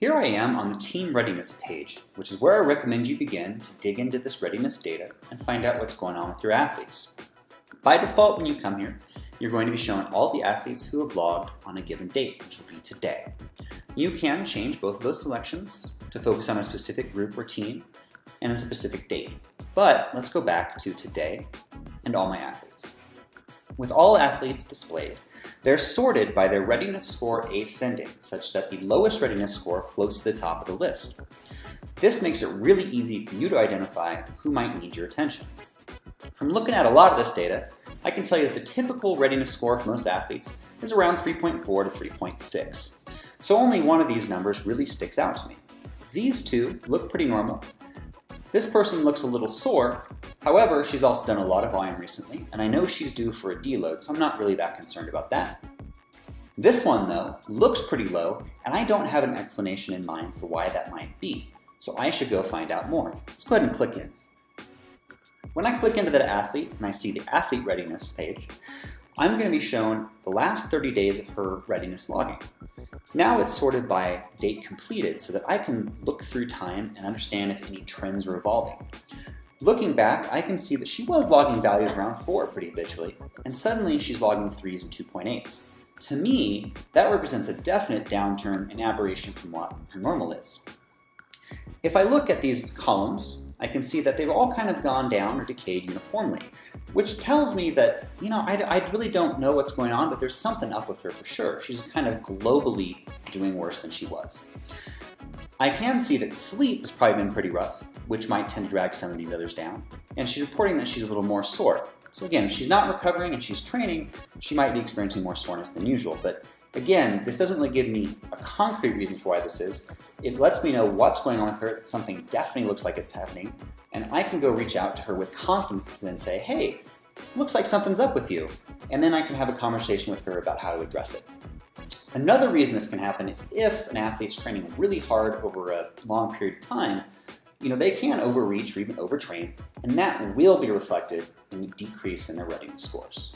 Here I am on the Team Readiness page, which is where I recommend you begin to dig into this readiness data and find out what's going on with your athletes. By default, when you come here, you're going to be shown all the athletes who have logged on a given date, which will be today. You can change both of those selections to focus on a specific group or team and a specific date. But let's go back to today and all my athletes. With all athletes displayed, they're sorted by their readiness score ascending, such that the lowest readiness score floats to the top of the list. This makes it really easy for you to identify who might need your attention. From looking at a lot of this data, I can tell you that the typical readiness score for most athletes is around 3.4 to 3.6. So only one of these numbers really sticks out to me. These two look pretty normal. This person looks a little sore. However, she's also done a lot of volume recently, and I know she's due for a deload, so I'm not really that concerned about that. This one, though, looks pretty low, and I don't have an explanation in mind for why that might be, so I should go find out more. Let's go ahead and click in. When I click into that athlete and I see the athlete readiness page, I'm going to be shown the last 30 days of her readiness logging. Now it's sorted by date completed so that I can look through time and understand if any trends are evolving. Looking back, I can see that she was logging values around 4 pretty habitually, and suddenly she's logging 3s and 2.8s. To me, that represents a definite downturn and aberration from what her normal is. If I look at these columns, I can see that they've all kind of gone down or decayed uniformly, which tells me that, I really don't know what's going on, but there's something up with her for sure. She's kind of globally doing worse than she was. I can see that sleep has probably been pretty rough, which might tend to drag some of these others down, and she's reporting that she's a little more sore. So again, if she's not recovering and she's training, she might be experiencing more soreness than usual, but again, this doesn't really give me a concrete reason for why this is. It lets me know what's going on with her, that something definitely looks like it's happening, and I can go reach out to her with confidence and say, hey, looks like something's up with you, and then I can have a conversation with her about how to address it. Another reason this can happen is if an athlete's training really hard over a long period of time, they can overreach or even overtrain, and that will be reflected in a decrease in their readiness scores.